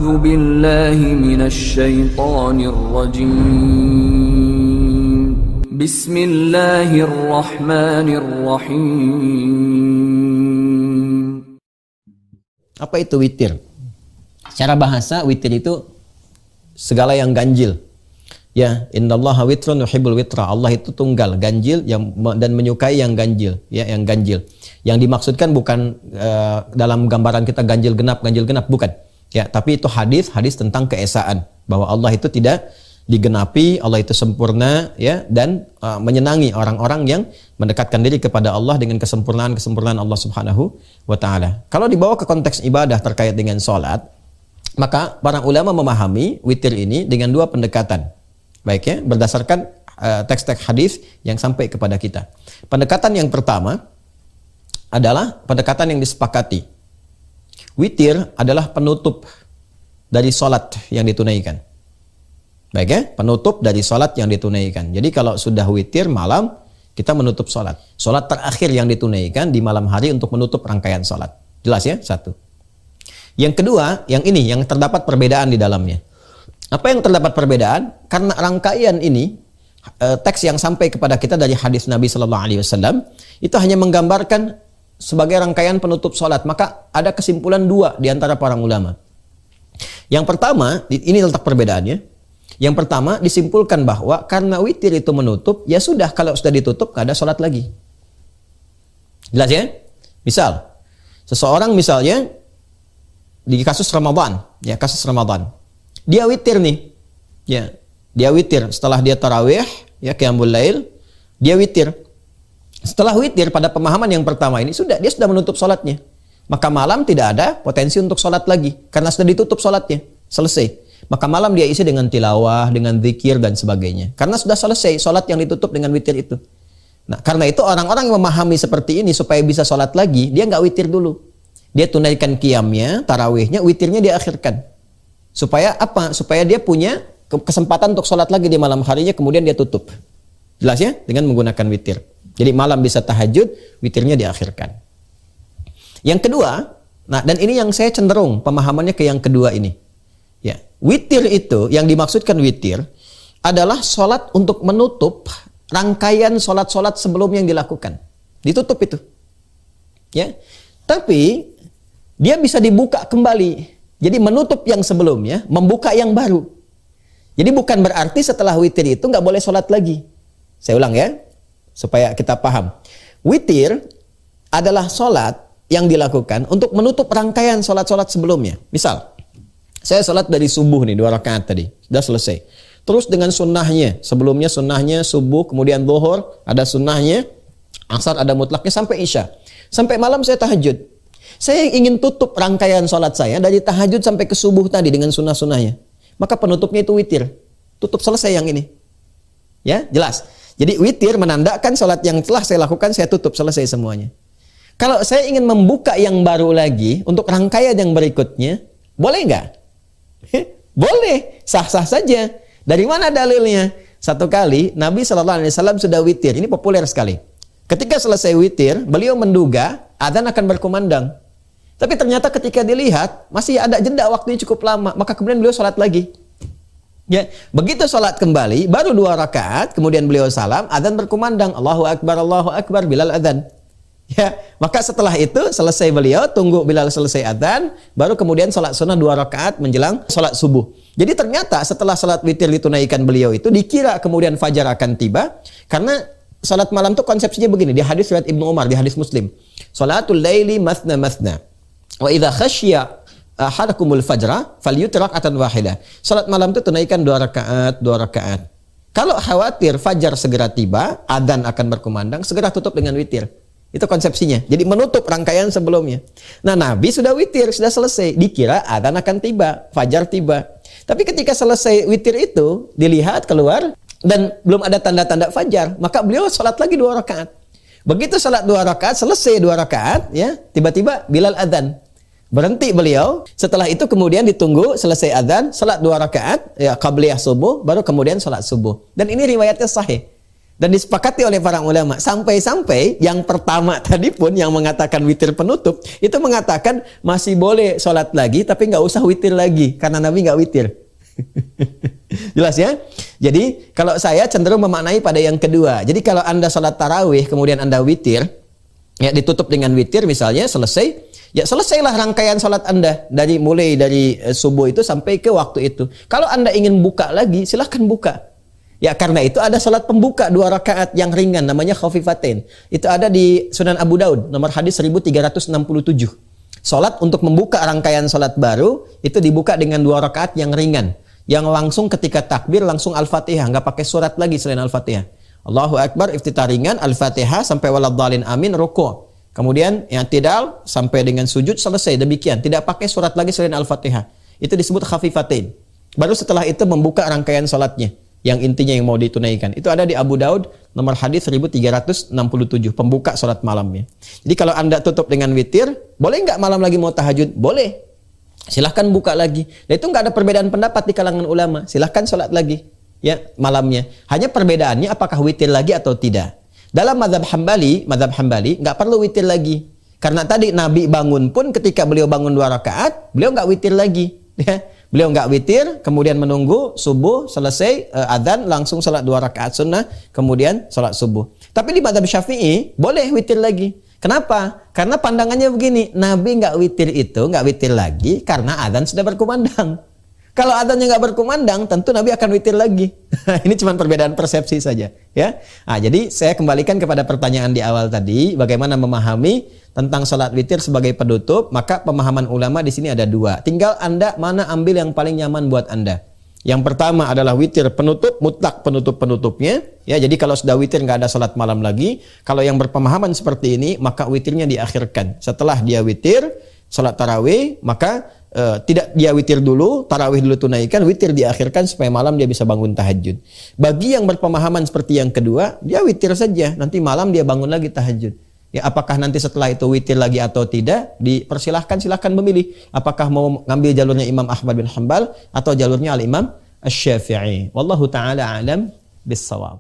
أعوذ بالله من الشيطان الرجيم بسم الله الرحمن الرحيم. Apa itu witir? Secara bahasa witir itu segala yang ganjil. Ya, innallaha witrun yuhibbul witra. Allah itu tunggal, ganjil dan menyukai yang ganjil, ya, yang ganjil. Yang dimaksudkan bukan dalam gambaran kita ganjil genap, bukan. Ya, tapi itu hadis tentang keesaan, bahwa Allah itu tidak digenapi, Allah itu sempurna, ya, dan menyenangi orang-orang yang mendekatkan diri kepada Allah dengan kesempurnaan Allah Subhanahu wa taala. Kalau dibawa ke konteks ibadah terkait dengan salat, maka para ulama memahami witir ini dengan dua pendekatan. Baik, ya, berdasarkan teks-teks hadis yang sampai kepada kita. Pendekatan yang pertama adalah pendekatan yang disepakati. Witir adalah penutup dari salat yang ditunaikan. Baik, ya, penutup dari salat yang ditunaikan. Jadi kalau sudah witir malam, kita menutup salat. Salat terakhir yang ditunaikan di malam hari untuk menutup rangkaian salat. Jelas, ya? Satu. Yang kedua, yang ini yang terdapat perbedaan di dalamnya. Apa yang terdapat perbedaan? Karena rangkaian ini, teks yang sampai kepada kita dari hadis Nabi Sallallahu Alaihi Wasallam itu hanya menggambarkan sebagai rangkaian penutup salat. Maka ada kesimpulan dua di antara para ulama. Yang pertama, ini letak perbedaannya. Yang pertama disimpulkan bahwa karena witir itu menutup, ya sudah, kalau sudah ditutup nggak ada salat lagi. Jelas, ya? Misal, seseorang misalnya di kasus Ramadan, ya, kasus Ramadan. Dia witir nih, ya, dia witir setelah dia tarawih, ya, qiyamul lail, dia witir. Setelah witir pada pemahaman yang pertama ini dia sudah menutup salatnya. Maka malam tidak ada potensi untuk salat lagi karena sudah ditutup salatnya, selesai. Maka malam dia isi dengan tilawah, dengan zikir dan sebagainya. Karena sudah selesai salat yang ditutup dengan witir itu. Nah, karena itu orang-orang yang memahami seperti ini supaya bisa salat lagi, dia nggak witir dulu. Dia tunaikan qiyamnya, tarawihnya, witirnya dia akhirkan. Supaya apa? Supaya dia punya kesempatan untuk sholat lagi di malam harinya, kemudian dia tutup. Jelas, ya? Dengan menggunakan witir. Jadi malam bisa tahajud, witirnya diakhirkan. Yang kedua, nah, dan ini yang saya cenderung pemahamannya ke yang kedua ini. Ya, witir itu, yang dimaksudkan witir adalah sholat untuk menutup rangkaian sholat-sholat sebelum yang dilakukan. Ditutup itu. Ya, tapi dia bisa dibuka kembali. Jadi menutup yang sebelumnya, membuka yang baru. Jadi bukan berarti setelah witir itu nggak boleh sholat lagi. Saya ulang, ya, supaya kita paham. Witir adalah sholat yang dilakukan untuk menutup rangkaian sholat-sholat sebelumnya. Misal, saya sholat dari subuh nih, 2 rakaat tadi, sudah selesai. Terus dengan sunnahnya, sebelumnya sunnahnya subuh, kemudian zuhur, ada sunnahnya, asar ada mutlaknya, sampai isya. Sampai malam saya tahajud. Saya ingin tutup rangkaian sholat saya dari tahajud sampai ke subuh tadi dengan sunnah-sunnahnya. Maka penutupnya itu witir. Tutup, selesai yang ini. Ya, jelas. Jadi witir menandakan sholat yang telah saya lakukan, saya tutup, selesai semuanya. Kalau saya ingin membuka yang baru lagi untuk rangkaian yang berikutnya, boleh nggak? Boleh, sah-sah saja. Dari mana dalilnya? Satu kali Nabi SAW sudah witir. Ini populer sekali. Ketika selesai witir, beliau menduga adzan akan berkumandang. Tapi ternyata ketika dilihat, masih ada jeda waktunya cukup lama. Maka kemudian beliau sholat lagi. Ya, begitu sholat kembali, baru 2 rakaat, kemudian beliau salam, adzan berkumandang. Allahu Akbar, Bilal adzan. Ya, maka setelah itu selesai beliau, tunggu Bilal selesai adzan, baru kemudian sholat sunnah 2 rakaat menjelang sholat subuh. Jadi ternyata setelah sholat witir ditunaikan beliau itu, dikira kemudian fajar akan tiba, karena sholat malam itu konsepsinya begini, di hadis riwayat Ibnu Umar, di hadis Muslim. Sholatul laili mathna. Wa idza khasyiya ahadakumul fajra falyutir rak'atan wahidah. Salat malam itu tunaikan 2 rakaat. Kalau khawatir fajar segera tiba, adzan akan berkumandang, segera tutup dengan witir. Itu konsepsinya. Jadi menutup rangkaian sebelumnya. Nah, Nabi sudah witir, sudah selesai. Dikira adzan akan tiba, fajar tiba. Tapi ketika selesai witir itu, dilihat keluar dan belum ada tanda-tanda fajar, maka beliau salat lagi 2 rakaat. Begitu salat 2 rakaat, selesai 2 rakaat, ya, tiba-tiba Bilal adzan. Berhenti beliau, setelah itu kemudian ditunggu selesai adzan, salat 2 rakaat, ya, qabliyah subuh, baru kemudian salat subuh. Dan ini riwayatnya sahih. Dan disepakati oleh para ulama. Sampai-sampai yang pertama tadi pun yang mengatakan witir penutup, itu mengatakan masih boleh sholat lagi, tapi nggak usah witir lagi. Karena Nabi nggak witir. Jelas ya? Jadi kalau saya cenderung memaknai pada yang kedua. Jadi kalau Anda sholat tarawih, kemudian Anda witir, ya ditutup dengan witir misalnya, selesai, ya selesailah rangkaian sholat Anda. Mulai dari subuh itu sampai ke waktu itu. Kalau Anda ingin buka lagi, silahkan buka. Ya karena itu ada salat pembuka 2 rakaat yang ringan namanya khafifatain. Itu ada di Sunan Abu Daud nomor hadis 1367. Salat untuk membuka rangkaian salat baru itu dibuka dengan 2 rakaat yang ringan. Yang langsung ketika takbir langsung Al-Fatihah, enggak pakai surat lagi selain Al-Fatihah. Allahu Akbar iftitah ringan, Al-Fatihah sampai waladhdallin amin ruku'. Kemudian i'tidal sampai dengan sujud selesai demikian, tidak pakai surat lagi selain Al-Fatihah. Itu disebut khafifatain. Baru setelah itu membuka rangkaian salatnya. Yang intinya yang mau ditunaikan. Itu ada di Abu Daud nomor hadis 1367 pembuka sholat malamnya. Jadi kalau Anda tutup dengan witir, boleh nggak malam lagi mau tahajud? Boleh. Silahkan buka lagi. Dan itu nggak ada perbedaan pendapat di kalangan ulama. Silahkan sholat lagi ya malamnya. Hanya perbedaannya apakah witir lagi atau tidak. Dalam mazhab Hambali nggak perlu witir lagi. Karena tadi Nabi bangun pun ketika beliau bangun 2 rakaat, beliau nggak witir lagi. Ya. Beliau nggak witir, kemudian menunggu subuh selesai adzan langsung salat 2 rakaat sunnah, kemudian salat subuh. Tapi di mazhab Syafi'i boleh witir lagi. Kenapa? Karena pandangannya begini, Nabi nggak witir lagi karena adzan sudah berkumandang. Kalau adzannya nggak berkumandang, tentu Nabi akan witir lagi. Ini cuma perbedaan persepsi saja, ya. Nah, jadi saya kembalikan kepada pertanyaan di awal tadi, bagaimana memahami tentang salat witir sebagai penutup. Maka pemahaman ulama di sini ada 2. Tinggal Anda mana ambil yang paling nyaman buat Anda. Yang pertama adalah witir penutup, mutlak penutup-penutupnya. Ya, jadi kalau sudah witir nggak ada salat malam lagi. Kalau yang berpemahaman seperti ini, maka witirnya diakhirkan. Setelah dia witir, salat tarawih, maka tidak dia witir dulu, tarawih dulu tunaikan, witir diakhirkan supaya malam dia bisa bangun tahajud. Bagi yang berpemahaman seperti yang kedua, dia witir saja, nanti malam dia bangun lagi tahajud. Ya, apakah nanti setelah itu witir lagi atau tidak, silahkan memilih. Apakah mau ngambil jalurnya Imam Ahmad bin Hanbal atau jalurnya Al-Imam Asy-Syafi'i. Wallahu ta'ala a'lam bis-shawab.